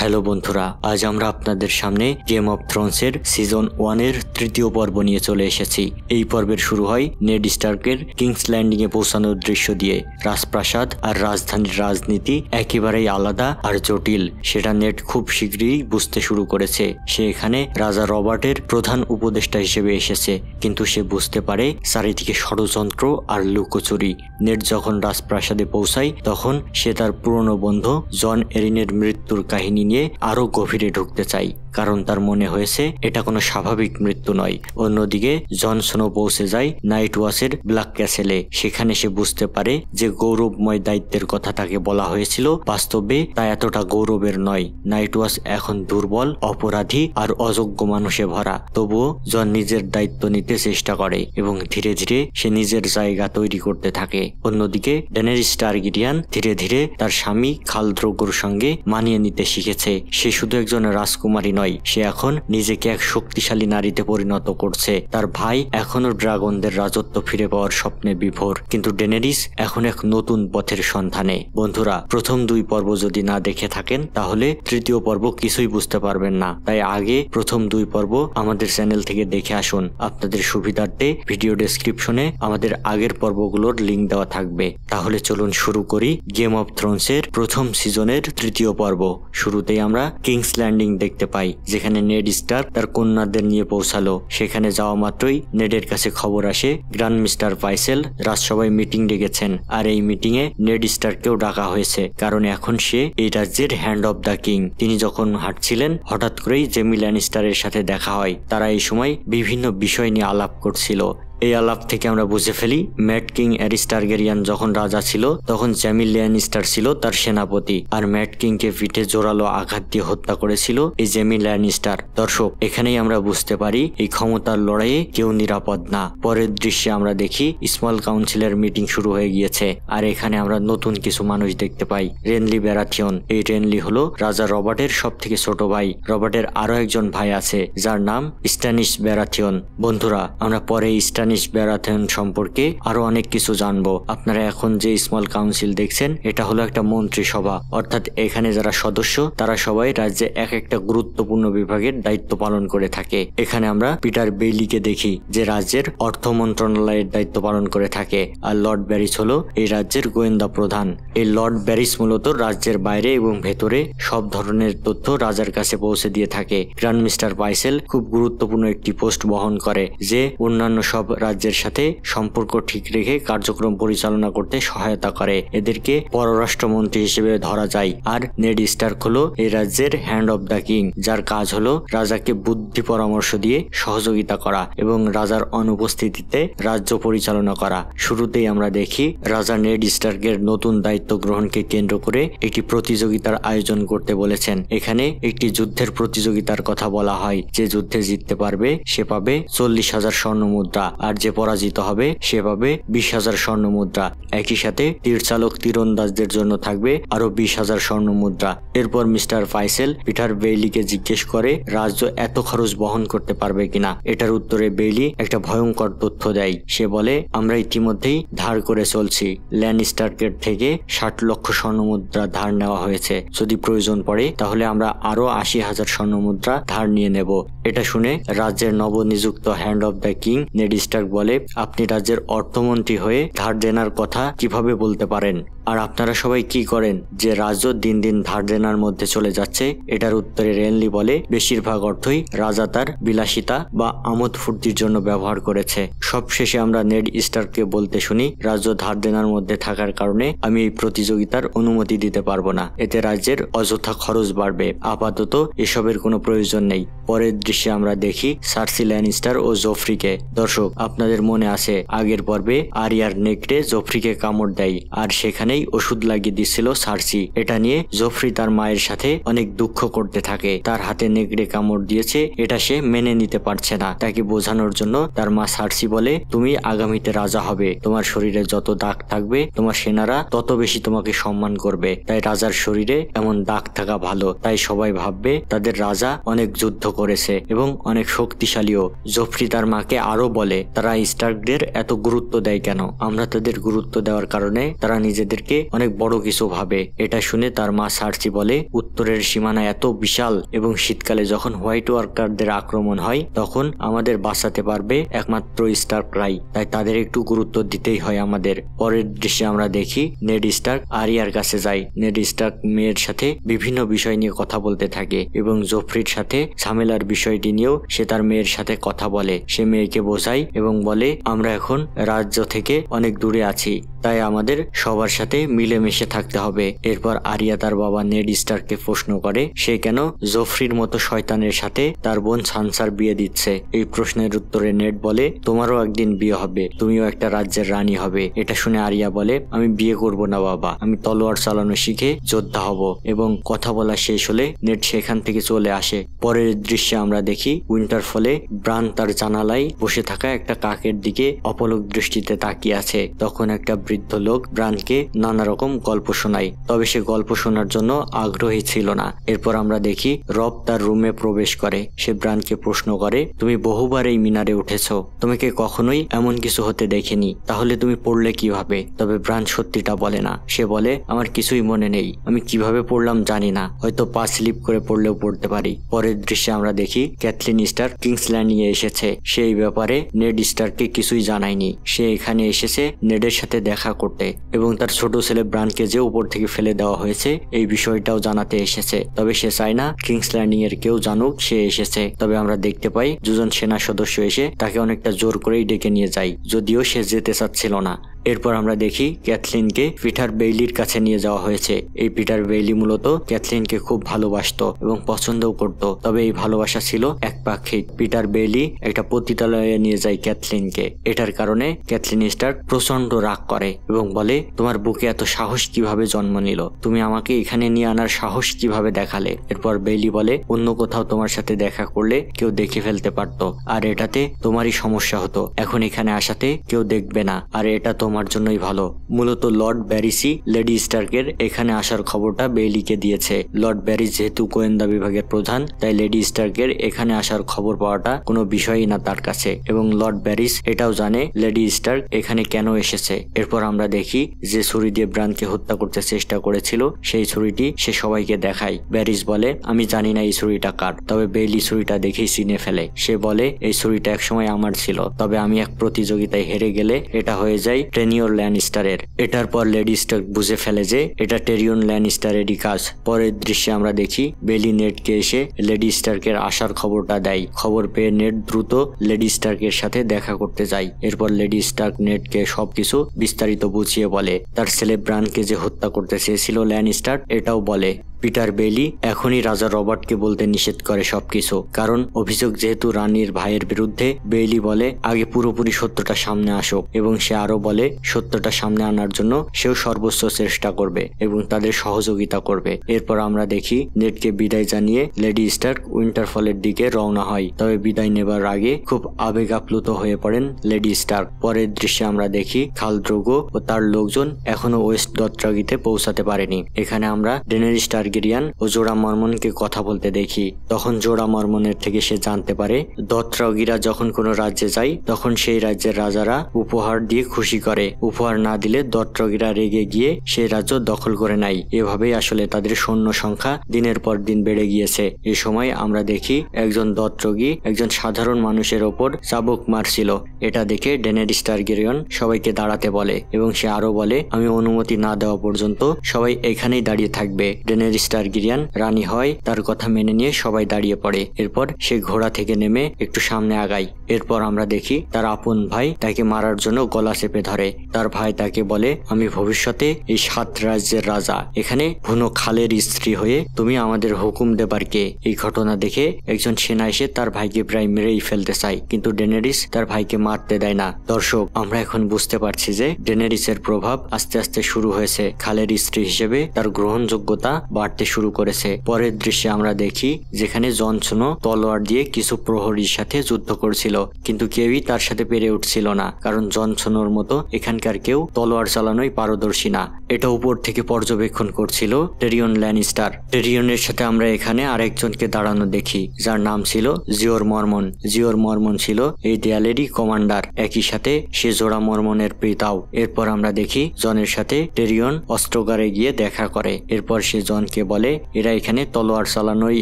Hello বন্ধুরা, আজ আমরা আপনাদের সামনে গেম অফ থ্রোনসের সিজন 1 এর তৃতীয় পর্ব নিয়ে চলে এসেছি। এই পর্বের শুরু হয় নেড স্টার্কের কিংস ল্যান্ডিং এ পৌঁছানোর দৃশ্য দিয়ে। রাজপ্রাসাদ আর রাজধানীর রাজনীতি একেবারেই আলাদা আর জটিল, সেটা নেড খুব শীঘ্রই বুঝতে শুরু করেছে। সে এখানে রাজা রবার্টের প্রধান উপদেষ্টা হিসেবে এসেছে, কিন্তু সে বুঝতে পারে চারিদিকে ষড়যন্ত্র আর লুকোচুরি। নেড যখন রাজপ্রাসাদে পৌঁছায় তখন সে তার পুরনো বন্ধু জন এরিনের মৃত্যুর কাহিনী নিয়ে আরো গভীরে ঢুকতে চাই, কারণ তার মনে হয়েছে এটা কোনো স্বাভাবিক মৃত্যু নয়। অন্যদিকে জন স্নো পৌঁছে যায় নাইট ওয়াচের ব্ল্যাক ক্যাসেলে। সেখানে সে বুঝতে পারে যে গৌরবময় দায়িত্বের কথা তাকে বলা হয়েছিল বাস্তবে তা এতটা গৌরবের নয়। নাইট ওয়াচ এখন দুর্বল, অপরাধী আর অযোগ্য মানুষে ভরা। তবুও জন নিজের দায়িত্ব নিতে চেষ্টা করে এবং ধীরে ধীরে সে নিজের জায়গা তৈরি করতে থাকে। অন্যদিকে ডেনেরিস টারগেরিয়ান ধীরে ধীরে তার স্বামী খাল দ্রোগোর সঙ্গে মানিয়ে নিতে শিখেছে। সে শুধু একজন রাজকুমারী নয়, সে এখন নিজেকে এক শক্তিশালী নারীতে পরিণত করছে। তার ভাই এখনো ড্রাগনদের রাজত্ব ফিরে পাওয়ার স্বপ্নে বিভোর, কিন্তু ডেনেরিস এখন এক নতুন পথের সন্ধানে। বন্ধুরা, প্রথম দুই পর্ব যদি না দেখে থাকেন তাহলে তৃতীয় পর্ব কিছুই বুঝতে পারবেন না। তাই আগে প্রথম দুই পর্ব আমাদের চ্যানেল থেকে দেখে আসুন। আপনাদের সুবিধার্থে ভিডিও ডেসক্রিপশনে আমাদের আগের পর্বগুলোর লিঙ্ক দেওয়া থাকবে। তাহলে চলুন শুরু করি গেম অফ থ্রোনসের প্রথম সিজনের তৃতীয় পর্ব। শুরুতেই আমরা কিংস ল্যান্ডিং দেখতে পাই, যেখানে নেড স্টার্ক তার কন্যাদের নিয়ে পৌঁছালো। সেখানে যাওয়া মাত্রই নেডের কাছে খবর আসে গ্র্যান্ড মিস্টার পাইসেল রাজসভায় মিটিং ডেকেছেন, আর এই মিটিং এ নেড স্টার্ককেও ডাকা হয়েছে, কারণ এখন সে এই রাজ্যের হ্যান্ড অফ দ্য কিং। তিনি যখন হাঁটছিলেন হঠাৎ করেই জেমি ল্যানিস্টারের সাথে দেখা হয়। তারা এই সময় বিভিন্ন বিষয় নিয়ে আলাপ করছিল। এই আলাপ থেকে আমরা বুঝে ফেলি ম্যাড কিং অ্যারিস টারগেরিয়ান যখন রাজা ছিল তখন জেমি ল্যানিস্টার ছিল তার সেনাপতি, আর ম্যাড কিং কে পিঠে জোরালো আঘাত দিয়ে হত্যা করেছিল এই জেমি ল্যানিস্টার। দর্শক, এখানেই আমরা বুঝতে পারি এই ক্ষমতার লড়াইয়ে কেউ নিরাপদ না। পরের দৃশ্যে আমরা দেখি স্মল কাউন্সিলের মিটিং শুরু হয়ে গিয়েছে, আর এখানে আমরা নতুন কিছু মানুষ দেখতে পাই। রেনলি ব্যারাথিয়ন। এই রেনলি হলো রাজা রবার্টের সব থেকে ছোট ভাই। রবার্টের আরো একজন ভাই আছে যার নাম স্ট্যানিস ব্যারাথিয়ন। বন্ধুরা, আমরা পরে স্ট্যানিস ব্যারাথিয়ন সম্পর্কে আরো অনেক কিছু জানবো। আপনারা এখন যে স্মল কাউন্সিল দেখছেন এটা হলো একটা মন্ত্রিসভা, অর্থাৎ এখানে যারা সদস্য তারা সবাই রাজ্যে এক একটা গুরুত্বপূর্ণ বিভাগের দায়িত্ব পালন করে থাকে। এখানে আমরা পিটার বেইলিকে দেখি যে রাজ্যের অর্থ মন্ত্রণালয়ের দায়িত্ব পালন করে থাকে, আর লর্ড ব্যারিস হলো এই রাজ্যের গোয়েন্দা প্রধান। এই লর্ড ব্যারিস মূলত রাজ্যের বাইরে এবং ভেতরে সব ধরনের তথ্য রাজার কাছে পৌঁছে দিয়ে থাকে। গ্র্যান্ড মিস্টার পাইসেল খুব গুরুত্বপূর্ণ একটি পোস্ট বহন করে, যে অন্যান্য সব রাজ্যের সাথে সম্পর্ক ঠিক রেখে কার্যক্রম পরিচালনা করতে সহায়তা করে। এদেরকে পররাষ্ট্রমন্ত্রী হিসেবে ধরা যায়। আর নেড স্টার্ক হলো এই রাজ্যের হ্যান্ড অফ দ্য কিং, যার কাজ হলো রাজাকে বুদ্ধি পরামর্শ দিয়ে সহযোগিতা করা এবং রাজার অনুপস্থিতিতে রাজ্য পরিচালনা করা। শুরুতেই আমরা দেখি রাজা নেড স্টার্কের নতুন দায়িত্ব গ্রহণকে কেন্দ্র করে একটি প্রতিযোগিতার আয়োজন করতে বলেছেন। এখানে একটি যুদ্ধের প্রতিযোগিতার কথা বলা হয়। যে যুদ্ধে জিততে পারবে সে পাবে 40,000 স্বর্ণ মুদ্রা, আর যে পরাজিত হবে সে পাবে 20,000 স্বর্ণ মুদ্রা। একই সাথে তীরচালক তীরন্দাজদের জন্য থাকবে আরো 20,000 স্বর্ণ মুদ্রা। এরপর মিস্টার পাইসেল পিটার বেইলিকে জিজ্ঞেস করে রাজ্য এত খরচ বহন করতে পারবে কিনা। এটার উত্তরে বেইলি একটা ভয়ঙ্কর তথ্য দেয়। সে বলে, আমরা ইতিমধ্যেই ধার করে চলছি। ল্যানিস্টার্কের থেকে 60 লক্ষ স্বর্ণ মুদ্রা ধার নেওয়া হয়েছে। যদি প্রয়োজন পড়ে তাহলে আমরা আরো 80,000 স্বর্ণ মুদ্রা ধার নিয়ে নেব। এটা শুনে রাজ্যের নবনিযুক্ত hand of the king Ned Stark বলে, আপনি রাজ্যের অর্থমন্ত্রী হয়ে ধার দেনার কথা কিভাবে বলতে পারেন? আর আপনারা সবাই কি করেন যে রাজ্য দিন দিন ধার দেনার মধ্যে চলে যাচ্ছে? এটার উত্তরে রেনলি বলে, বেশিরভাগ অর্থই রাজা তার বিলাসিতা বা আমোদ ফুর্তির জন্য ব্যবহার করেছে। সবশেষে আমরা নেড স্টার্ককে বলতে শুনি, রাজ্য ধার দেনার মধ্যে থাকার কারণে আমি এই প্রতিযোগিতার অনুমতি দিতে পারবো না। এতে রাজ্যের অযথা খরচ বাড়বে। আপাতত এসবের কোনো প্রয়োজন নেই। পরের দৃশ্যে আমরা দেখি সার্সি ল্যানিস্টার ও জোফ্রিকে। দর্শক, আপনাদের মনে আছে আগের পর্বে আরিয়ার নেকড়ে জোফ্রিকে কামড় দেয়, আর সেখানেই ওষুধ লাগিয়ে দিচ্ছিল সার্সি। এটা নিয়ে জোফ্রি তার মায়ের সাথে অনেক দুঃখ করতে থাকে। তার হাতে নেকড়ে কামড় দিয়েছে, এটা সে মেনে নিতে পারছে না। তাকে বোঝানোর জন্য তার মা সার্সি বলে, তুমি আগামীতে রাজা হবে, তোমার শরীরে যত দাগ থাকবে তোমার সেনারা তত বেশি তোমাকে সম্মান করবে। তাই রাজার শরীরে এমন দাগ থাকা ভালো। তাই সবাই ভাববে তাদের রাজা অনেক যুদ্ধ করেছে এবং অনেক শক্তিশালীও। জোফ্রি তার মাকে আরো বলে, তারা স্টার্কদের এত গুরুত্ব দেয় কেন? আমরা তাদের গুরুত্ব দেওয়ার কারণে তারা নিজেদেরকে নিজেকে অনেক বড় কিছু ভাবে। এটা শুনে তার মা সার্সি বলে, উত্তরের সীমানা এত বিশাল এবং শীতকালে যখন হোয়াইট ওয়াকারদের আক্রমণ হয় তখন আমাদের বাঁচাতে পারবে একমাত্র স্টার্করাই, তাই তাদের একটু গুরুত্ব দিতেই হয় আমাদের। পরের দৃশ্যে আমরা দেখি নেড স্টার্ক আরিয়ার কাছে যায়। নেড স্টার্ক মেয়ের সাথে বিভিন্ন বিষয় নিয়ে কথা বলতে থাকে এবং জোফ্রির সাথে ঝামেলার বিষয়টি নিয়েও সে তার মেয়ের সাথে কথা বলে। সে মেয়েকে বোঝায় এবং বলে, আমরা এখন রাজ্য থেকে অনেক দূরে আছি, তাই আমাদের সবার সাথে মিলেমিশে থাকতে হবে। এরপর আরিয়া তার বাবা নেড স্টার্ককে প্রশ্ন করে সে কেন জোফ্রির মতো শয়তানের সাথে তার বোন সানসার বিয়ে দিচ্ছে। এই প্রশ্নের উত্তরে নেড বলে, তোমারও একদিন বিয়ে হবে, তুমিও একটা রাজ্যের রানী হবে। এটা শুনে আরিয়া বলে, আমি বিয়ে করব না বাবা, আমি তলোয়ার চালানো শিখে যোদ্ধা হব। এবং কথা বলা শেষ হলে নেড সেখান থেকে চলে আসে। পরের দৃশ্যে আমরা দেখি উইন্টারফলে ব্রান তার জানালায় বসে থাকা একটা কাকের দিকে অপলক দৃষ্টিতে তাকিয়ে আছে। তখন একটা বৃদ্ধ লোক ব্রানকে নানা রকম গল্প শোনায়, তবে সে গল্প শোনার জন্য আগ্রহী ছিল না। এরপর আমরা দেখি রব তার রুমে প্রবেশ করে। সে ব্রানকে প্রশ্ন করে, তুমি বহুবার এই মিনারে উঠেছো, তোমাকে কখনোই এমন কিছু হতে দেখিনি, তাহলে তুমি পড়লে কিভাবে? তবে ব্রান সত্যিটা বলে না। সে বলে, আমার কিছুই মনে নেই, আমি কিভাবে পড়লাম জানি না, হয়তো পা স্লিপ করে পড়লেও পড়তে পারি। পরের দৃশ্যে আমরা দেখি ক্যাথলিন স্টার্ক কিংস ল্যান্ডিং এ এসেছে। সেই ব্যাপারে নেড স্টার্ককে কিছুই জানায়নি। সে এখানে এসেছে নেডের সাথে দেখা করতে এবং তার ছোট ছেলে ব্রানকে যে উপর থেকে ফেলে দেওয়া হয়েছে এই বিষয়টাও জানাতে এসেছে। তবে সে চায় না কিংস ল্যান্ডিং এর কেউ জানুক সে এসেছে। তবে আমরা দেখতে পাই দুজন সেনা সদস্য এসে তাকে অনেকটা জোর করেই ডেকে নিয়ে যায়, যদিও সে যেতে চাচ্ছিল না। এরপর আমরা দেখি ক্যাথলিনকে পিটার বেইলির কাছে নিয়ে যাওয়া হয়েছে। এই পিটার বেইলি মূলত ক্যাথলিনকে খুব ভালোবাসতো এবং পছন্দও করত, তবে এই ভালোবাসা ছিল একপাক্ষিক। পিটার বেইলি একটা পতিতালয়ে নিয়ে যায় ক্যাথলিনকে। এটার কারণে ক্যাথলিন স্টার্ক প্রচন্ড রাগ করে এবং বলে, তোমার বুকে এত সাহস কিভাবে জন্ম নিল? তুমি আমাকে এখানে নিয়ে আনার সাহস কিভাবে দেখালে? এরপর বেইলি বলে, অন্য কোথাও তোমার সাথে দেখা করলে কেউ দেখে ফেলতে পারতো, আর এটাতে তোমারই সমস্যা হতো। এখন এখানে আসাতে কেউ দেখবে না, আর এটা তোমার জন্যই ভালো। মূলত লর্ড ব্যারিসি লেডি স্টার্কের এখানে আসার খবরটা বেইলিকে দিয়েছে। লর্ড ব্যারিস যেহেতু গোয়েন্দা বিভাগের প্রধান, তাই লেডি স্টার্কের এখানে আসার খবর পাওয়াটা কোনো বিষয়ই না তার কাছে। এবং লর্ড ব্যারিস এটাও জানে লেডি স্টার্ক এখানে কেন এসেছে। এরপর আমরা দেখি যে ছুরি দিয়ে ব্রানকে হত্যা করতে চেষ্টা করেছিল সেই ছুরিটি সে সবাইকে দেখায়। ব্যারিস বলে, আমি জানি না এই ছুরিটা কার, তবে বেইলি ছুরিটা দেখেই চিনে ফেলে। সে বলে, এই ছুরিটা একসময় আমার ছিল, তবে আমি এক প্রতিযোগিতায় হেরে গেলে এটা হয়ে যায় টেরিয়ন ল্যানিস্টারের। এটার পর লেডি স্টার্ক বুঝে ফেলে যে এটা টেরিয়ন ল্যানিস্টারেরই কাজ। পরের দৃশ্যে আমরা দেখি বেইলি নেডকে এসে লেডি স্টার্কের আসার খবরটা দেয়। খবর পেয়ে নেড দ্রুত লেডি স্টার্কের সাথে দেখা করতে যায়। এরপর লেডি স্টার্ক নেডকে সবকিছু বিস্তারিত বুঝিয়ে বলে। তার ছেলে ব্রানকে যে হত্যা করতে চেয়েছিল ল্যানিস্টার এটাও বলে। পিটার বেইলি এখনই রাজা রবার্টকে বলতে নিষেধ করে সবকিছু, কারণ অভিযোগ যেহেতু রানীর ভাইয়ের বিরুদ্ধে। বেইলি বলে, আগে পুরোপুরি সত্যটা সামনে আসুক, এবং সে আরো বলে সত্যটা সামনে আনার জন্য সেও সর্বোচ্চ চেষ্টা করবে এবং তাদের সহযোগিতা করবে। এরপর আমরা দেখি নেডকে বিদায় জানিয়ে লেডি স্টার্ক উইন্টারফলের দিকে রওনা হয়। তবে বিদায় নেবার আগে খুব আবেগ আপ্লুত হয়ে পড়েন লেডি স্টার্ক। পরের দৃশ্যে আমরা দেখি খাল দ্রোগো ও তার লোকজন এখনো ওয়েস্ট দথরাগিতে পৌঁছাতে পারেনি। এখানে আমরা ডেনেরিস টারগেরিয়ান ও জোরা মর্মনকে কথা বলতে দেখি। তখন জোরা মর্মনের থেকে সে জানতে পারে দথরাগিরা যখন কোনো রাজ্যে যায় তখন সেই রাজ্যের রাজারা উপহার দিয়ে খুশি করে, উপহার না দিলে দথরাগিরা রেগে গিয়ে সেই রাজ্য দখল করে নেয়। এভাবেই আসলে তাদের সৈন্য সংখ্যা দিনের পর দিন বেড়ে গিয়েছে। এ সময় আমরা দেখি একজন দথরাগি একজন সাধারণ মানুষের ওপর চাবুক মারছিল। এটা দেখে ডেনেরিস টারগেরিয়ান সবাইকে দাঁড়াতে বলে এবং সে আরো বলে, আমি অনুমতি না দেওয়া পর্যন্ত সবাই এখানেই দাঁড়িয়ে থাকবে। ডেনেরিস টারগেরিয়ান রানী হয়, তার কথা মেনে নিয়ে সবাই দাঁড়িয়ে পড়ে। এরপর সে ঘোড়া থেকে নেমে একটু সামনে আগায়। এরপর আমরা দেখি তার আপন ভাই তাকে মারার জন্য গলা চেপে ধরে। তার ভাই তাকে বলে, আমি ভবিষ্যতে এই 7 রাজ্যের রাজা, এখানে ভুনো খালের স্ত্রী হয়ে তুমি আমাদের হুকুম দেবার কে? এই ঘটনা দেখে একজন সেনা এসে তার ভাইকে প্রায় মেরেই ফেলতে চায়, কিন্তু ডেনেরিস তার ভাইকে মারতে দেয় না। দর্শক, আমরা এখন বুঝতে পারছি যে ডেনেরিসের প্রভাব আস্তে আস্তে শুরু হয়েছে। খালের স্ত্রী হিসেবে তার গ্রহণযোগ্যতা বাড়তে হাঁটতে শুরু করেছে। পরের দৃশ্যে আমরা দেখি যেখানে জন স্নো তলোয়ার দিয়ে কিছু প্রহরীর সাথে যুদ্ধ করছিল, কিন্তু কেউই তার সাথে পেরে উঠছিল না, কারণ জন স্নোর মতো এখানকার কেউ তলোয়ার চালানোই পারদর্শী না। এটা উপর থেকে পর্যবেক্ষণ করছিল টেরিয়ন ল্যানিস্টার। টেরিয়নের সাথে আমরা এখানে আরেকজনকে দাঁড়ানো দেখি, যার নাম ছিল জিওর মর্মন। জিওর মর্মন ছিল এই দেয়ালেরই কমান্ডার, একই সাথে সে জোড়া মর্মনের পিতাও। এরপর আমরা দেখি জনের সাথে টেরিয়ন অস্ত্রাগারে গিয়ে দেখা করে। এরপর সে জনকে বলে, এরা এখানে তলোয়ার চালানোই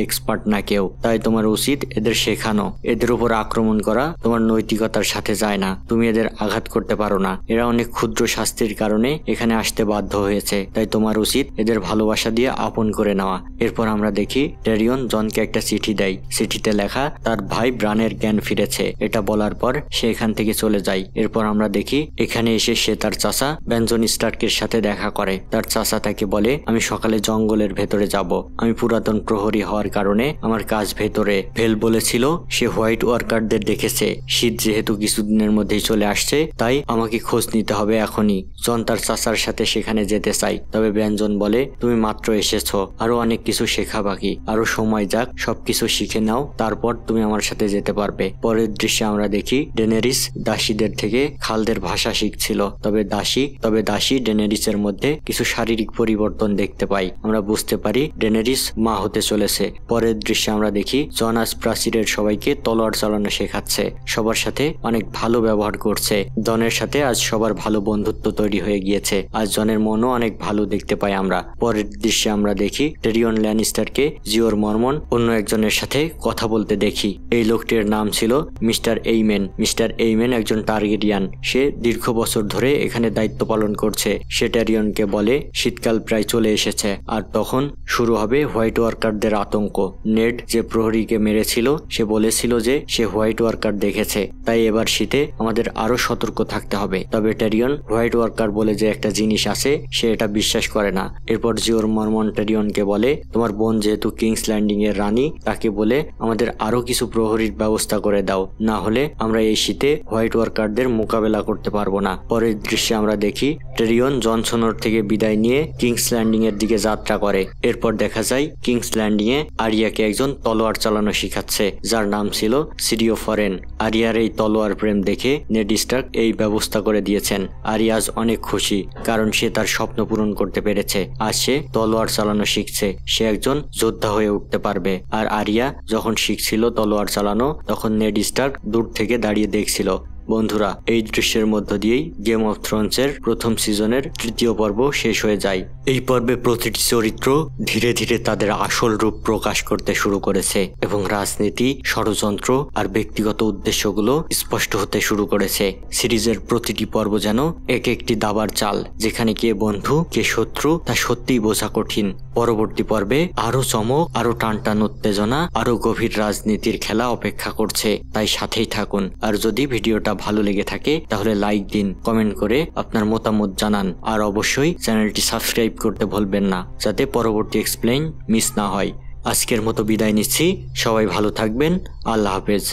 এক্সপার্ট না কেউ, তাই তোমার উচিত এদের শেখানো। এদের উপর আক্রমণ করা তোমার নৈতিকতার সাথে যায় না, তুমি এদের আঘাত করতে পারো না। এরা অনেক ক্ষুদ্র শাস্তির কারণে এখানে আসতে বাধ্য হয়েছে, তাই তোমার উচিত এদের ভালোবাসা দিয়ে আপন করে নেওয়া। এরপর আমরা দেখি টেরিয়ন জনকে একটা চিঠি দেয়। চিঠিতে লেখা তার ভাই ব্রানের জ্ঞান ফিরেছে। এটা বলার পর সে এখান থেকে চলে যায়। এরপর আমরা দেখি এখানে এসে সে তার চাচা বেনজন স্টার্কের সাথে দেখা করে। তার চাচা তাকে বলে, আমি সকালে জঙ্গলের ভেতরে যাব, আমি পুরাতন প্রহরী হওয়ার কারণে আমার কাজ ভেতরে। ভেল বলেছিল সে হোয়াইট ওয়ার্কারদের দেখেছে, শীত যেহেতু কিছুদিনের মধ্যেই চলে আসছে, তাই আমাকে খোঁজ নিতে হবে এখনই। জন তার চাচার সাথে সেখানে যেতে চাই, তবে বেনজন বলে, তুমি মাত্র এসেছো, আরো অনেক কিছু শেখা বাকি, আরো সময় যাক, সবকিছু শিখে নাও, তারপর তুমি আমার সাথে যেতে পারবে। পরের দৃশ্যে আমরা দেখি ডেনেরিস দাসীদের থেকে খালদের ভাষা শিখছিল। তবে দাসী ডেনেরিসের মধ্যে কিছু শারীরিক পরিবর্তন দেখতে পাই। আমরা বুঝতে পারি ডেনেরিস মা হতে চলেছে। পরের দৃশ্যে আমরা দেখি জন আজ প্রাচীরের সবাইকে তলোয়ার চালানো শেখাচ্ছে, সবার সাথে অনেক ভালো ব্যবহার করছে। জনের সাথে আজ সবার ভালো বন্ধুত্ব তৈরি হয়ে গিয়েছে। আজ জনের মনও অনেক ভালো দেখতে পাই আমরা। পরের দৃশ্যে আমরা দেখি টেরিয়ন ল্যানিস্টারকে জিওর মর্মন অন্য একজনের সাথে কথা বলতে দেখি। এই লোকটির নাম ছিল মিস্টার এইমেন। মিস্টার এইমেন একজন টার্গেরিয়ান। সে দীর্ঘ বছর ধরে এখানে দায়িত্ব পালন করছে। সে টেরিয়নকে বলে শীতকাল প্রায় চলে এসেছে, আর তখন শুরু হবে হোয়াইট ওয়ার্কারদের আতঙ্ক। নেড যে প্রহরীকে মেরেছিল সে বলেছিল যে সে হোয়াইট ওয়ার্কার দেখেছে, তাই এবার শীতে আমাদের আরো সতর্ক থাকতে হবে। তবে টেরিয়ন হোয়াইট ওয়ার্কার বলে যে একটা জিনিস আছে সে এটা বিশ্বাস করে না। এরপর জিওর মর্মন টেরিয়নকে বলে, তোমার বোন যেহেতু কিংস ল্যান্ডিং এর রানী, তাকে বলে আমাদের আরো কিছু প্রহরীর ব্যবস্থা করে দাও, না হলে আমরা এই শীতে হোয়াইট ওয়ার্কারদের মোকাবেলা করতে পারবো না। পরের দৃশ্যে আমরা দেখি টেরিয়ন জন স্নোর থেকে বিদায় নিয়ে কিংস ল্যান্ডিং এর দিকে যাত্রা করে। এরপর দেখা যায় কিংস ল্যান্ডিং এ আরিয়াকে একজন তলোয়ার চালানো শিখাচ্ছে, যার নাম ছিল সিরিও ফরেন। আরিয়ার এই তলোয়ার প্রেম দেখে নেড স্টার্ক এই ব্যবস্থা করে দিয়েছেন। আরিয়া আজ অনেক খুশি, কারণ সে তার স্বপ্ন পূরণ করতে পেরেছে। আজ সে তলোয়ার চালানো শিখছে, সে একজন যোদ্ধা হয়ে উঠতে পারবে। আর আরিয়া যখন শিখছিল তলোয়ার চালানো, তখন নেড স্টার্ক দূর থেকে দাঁড়িয়ে দেখছিল। বন্ধুরা, এই দৃশ্যের মধ্য দিয়েই গেম অফ থ্রোনস এর প্রথম সিজনের ৩য় পর্ব শেষ হয়ে যায়। এই পর্বে প্রতিটি চরিত্র ধীরে ধীরে তাদের আসল রূপ প্রকাশ করতে শুরু করেছে এবং রাজনীতি, ষড়যন্ত্র আর ব্যক্তিগত উদ্দেশ্যগুলো স্পষ্ট হতে শুরু করেছে। সিরিজের প্রতিটি পর্ব যেন এক একটি দাবার চাল, যেখানে কে বন্ধু কে শত্রু তা সত্যিই বোঝা কঠিন। পরবর্তী পর্বে আরো চমক, আরো টানটান উত্তেজনা, আরো গভীর রাজনীতির খেলা অপেক্ষা করছে, তাই সাথেই থাকুন। আর যদি ভিডিওটা ভালো লেগে থাকে তাহলে লাইক দিন, কমেন্ট করে আপনার মতামত জানান, আর অবশ্যই চ্যানেলটি সাবস্ক্রাইব করতে ভুলবেন না, যাতে পরবর্তী এক্সপ্লেইন মিস না হয়। আজকের মতো বিদায় নিচ্ছি, সবাই ভালো থাকবেন, আল্লাহ হাফেজ।